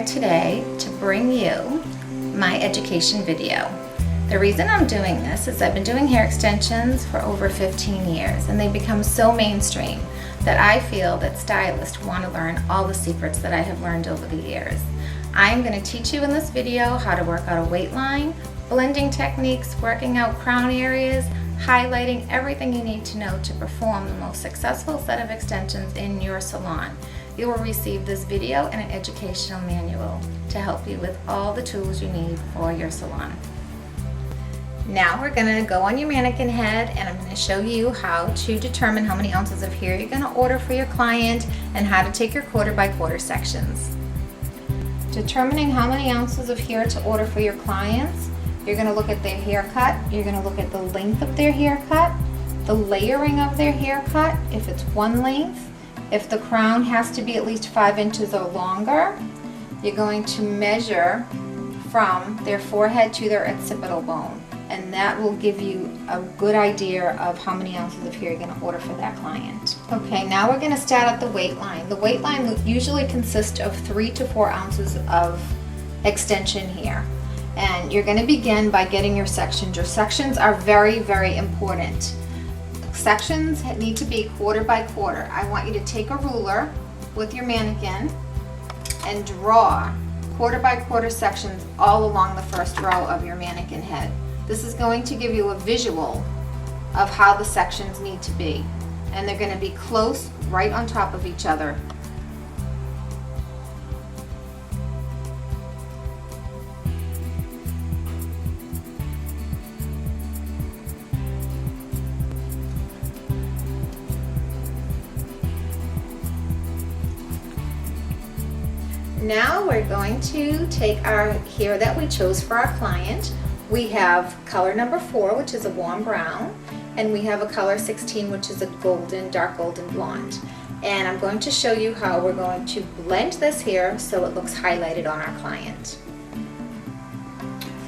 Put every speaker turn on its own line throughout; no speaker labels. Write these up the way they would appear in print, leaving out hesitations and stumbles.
today to bring you my education video. The reason I'm doing this is I've been doing hair extensions for over 15 years and they've become so mainstream that I feel that stylists want to learn all the secrets that I have learned over the years. I am going to teach you in this video how to work out a weight line, blending techniques, working out crown areas, highlighting everything you need to know to perform the most successful set of extensions in your salon. You will receive this video and an educational manual to help you with all the tools you need for your salon. Now we're going to go on your mannequin head and I'm going to show you how to determine how many ounces of hair you're going to order for your client and how to take your quarter by quarter sections. Determining how many ounces of hair to order for your clients, you're going to look at their haircut, you're going to look at the length of their haircut, the layering of their haircut, if it's one length, if the crown has to be at least 5 inches or longer. You're going to measure from their forehead to their occipital bone, and that will give you a good idea of how many ounces of hair you're going to order for that client. Okay, now we're going to start at the weight line. The weight line usually consists of 3 to 4 ounces of extension hair. And you're going to begin by getting your sections. Your sections are very, very important. Sections need to be quarter by quarter. I want you to take a ruler with your mannequin and draw quarter by quarter sections all along the first row of your mannequin head. This is going to give you a visual of how the sections need to be. And they're going to be close, right on top of each other. Now we're going to take our hair that we chose for our client. We have color number 4, which is a warm brown, and we have a color 16, which is a golden, dark golden blonde. And I'm going to show you how we're going to blend this hair so it looks highlighted on our client.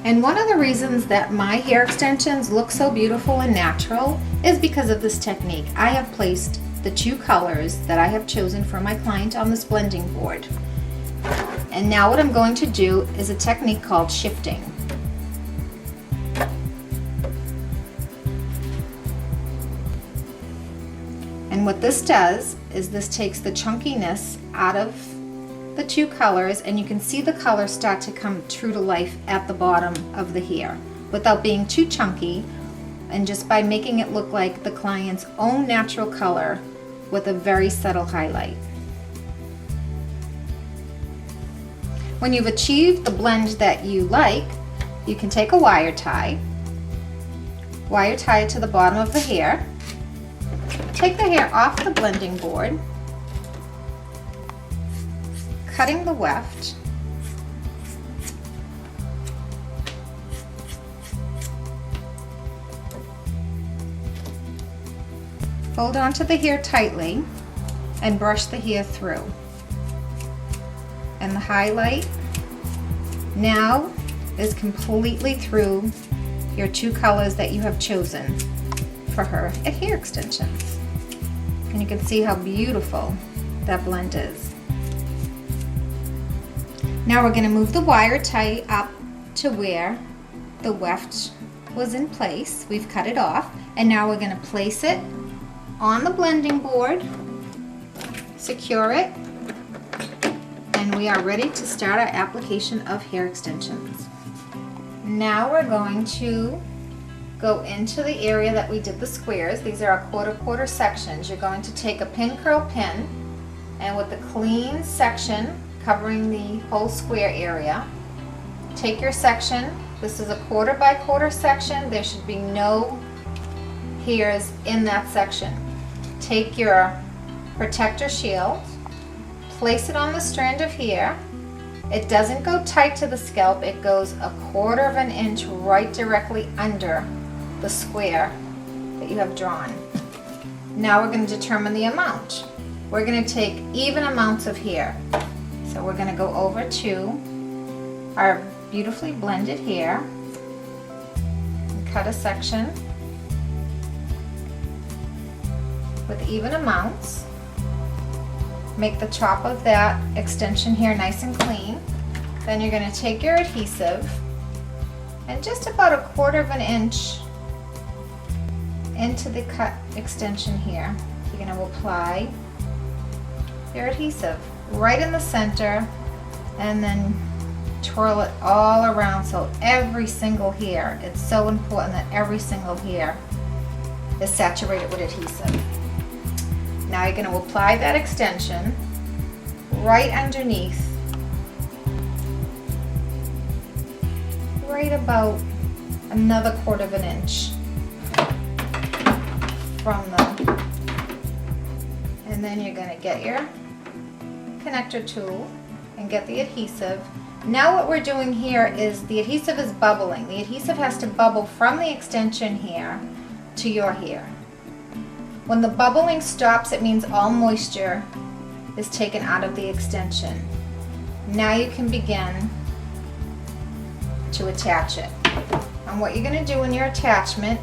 And one of the reasons that my hair extensions look so beautiful and natural is because of this technique. I have placed the 2 colors that I have chosen for my client on this blending board. And now what I'm going to do is a technique called shifting. And what this does is this takes the chunkiness out of the 2 colors, and you can see the colors start to come true to life at the bottom of the hair without being too chunky, and just by making it look like the client's own natural color with a very subtle highlight. When you've achieved the blend that you like, you can take a wire tie it to the bottom of the hair, take the hair off the blending board, cutting the weft, hold onto the hair tightly and brush the hair through. And the highlight now is completely through your 2 colors that you have chosen for her hair extensions. And you can see how beautiful that blend is. Now we're going to move the wire tie up to where the weft was in place. We've cut it off, and now we're going to place it on the blending board, secure it, and we are ready to start our application of hair extensions. Now we're going to go into the area that we did the squares. These are our quarter sections. You're going to take a pin curl pin, and with the clean section covering the whole square area, take your section. This is a quarter by quarter section. There should be no hairs in that section. Take your protector shield, place it on the strand of hair. It doesn't go tight to the scalp, it goes a 1/4 of an inch right directly under the square that you have drawn. Now we're going to determine the amount. We're going to take even amounts of hair. So we're going to go over to our beautifully blended hair and cut a section with even amounts. Make the top of that extension here nice and clean. Then you're going to take your adhesive and just about 1/4 inch into the cut extension here. You're going to apply your adhesive right in the center and then twirl it all around so every single hair, it's so important that every single hair is saturated with adhesive. Now you're going to apply that extension right underneath, right about another 1/4 inch from the, and then you're going to get your connector tool and get the adhesive. Now what we're doing here is the adhesive is bubbling. The adhesive has to bubble from the extension here to your hair. When the bubbling stops, it means all moisture is taken out of the extension. Now you can begin to attach it. And what you're going to do in your attachment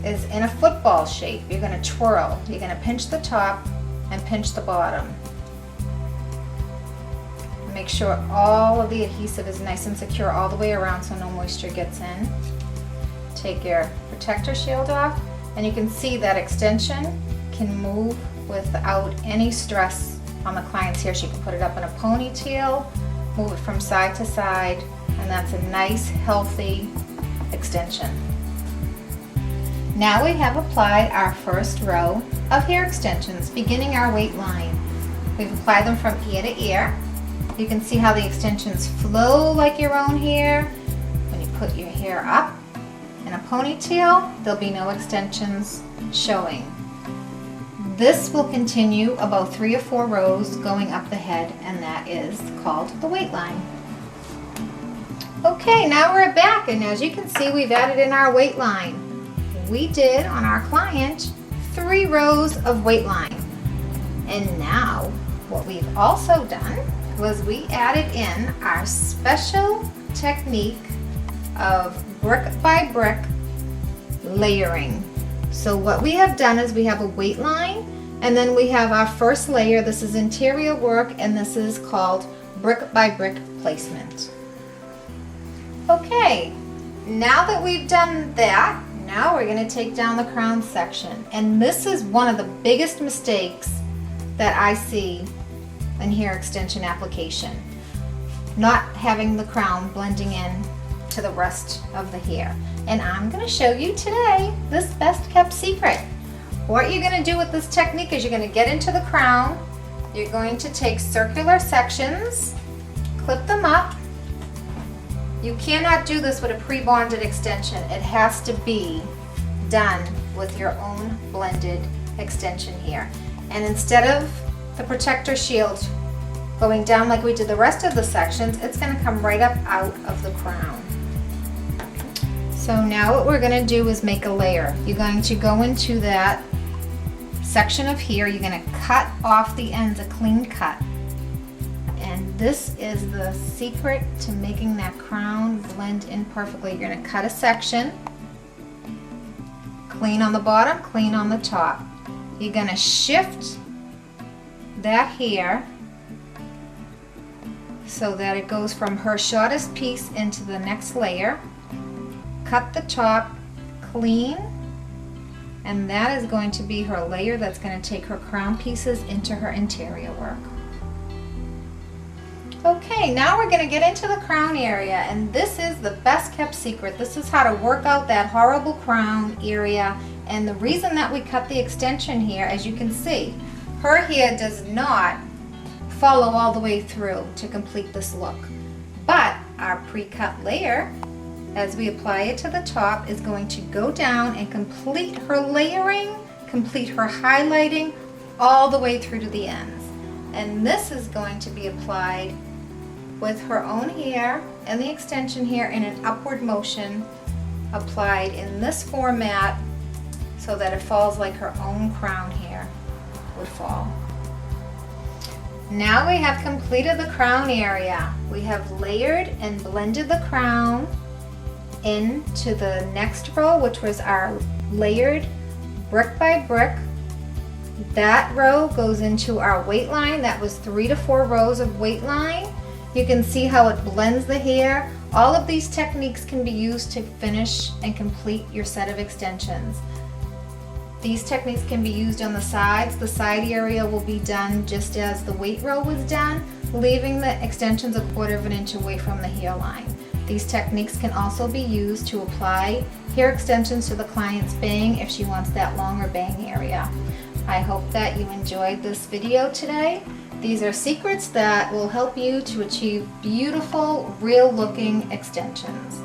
is in a football shape. You're going to twirl. You're going to pinch the top and pinch the bottom. Make sure all of the adhesive is nice and secure all the way around so no moisture gets in. Take your protector shield off and you can see that extension can move without any stress on the client's hair. She can put it up in a ponytail, move it from side to side, and that's a nice healthy extension. Now we have applied our first row of hair extensions, beginning our weight line. We've applied them from ear to ear. You can see how the extensions flow like your own hair. When you put your hair up in a ponytail, there'll be no extensions showing. This will continue about 3 or 4 rows going up the head, and that is called the weight line. Okay, now we're back, and as you can see, we've added in our weight line. We did on our client 3 rows of weight line. And now what we've also done was we added in our special technique of brick by brick layering. So what we have done is we have a weight line and then we have our first layer. This is interior work and this is called brick by brick placement. Okay, now that we've done that, now we're going to take down the crown section. And this is one of the biggest mistakes that I see in hair extension application. Not having the crown blending in to the rest of the hair. And I'm going to show you today this best kept secret. What you're going to do with this technique is you're going to get into the crown, you're going to take circular sections, clip them up. You cannot do this with a pre-bonded extension. It has to be done with your own blended extension here. And instead of the protector shield going down like we did the rest of the sections, it's going to come right up out of the crown. So now what we're going to do is make a layer. You're going to go into that section of here, you're going to cut off the ends, a clean cut. And this is the secret to making that crown blend in perfectly. You're going to cut a section, clean on the bottom, clean on the top. You're going to shift that hair so that it goes from her shortest piece into the next layer. Cut the top, clean, and that is going to be her layer that's going to take her crown pieces into her interior work. Okay, now we're going to get into the crown area, and this is the best kept secret. This is how to work out that horrible crown area, and the reason that we cut the extension here, as you can see, her hair does not follow all the way through to complete this look. But our pre-cut layer, as we apply it to the top, is going to go down and complete her layering, complete her highlighting all the way through to the ends. And this is going to be applied with her own hair and the extension here in an upward motion, applied in this format so that it falls like her own crown hair would fall. Now we have completed the crown area. We have layered and blended the crown into the next row, which was our layered brick by brick. That row goes into our weight line. That was 3 to 4 rows of weight line. You can see how it blends the hair. All of these techniques can be used to finish and complete your set of extensions. These techniques can be used on the sides. The side area will be done just as the weight row was done, leaving the extensions 1/4 inch away from the hairline. These techniques can also be used to apply hair extensions to the client's bang if she wants that longer bang area. I hope that you enjoyed this video today. These are secrets that will help you to achieve beautiful, real looking extensions.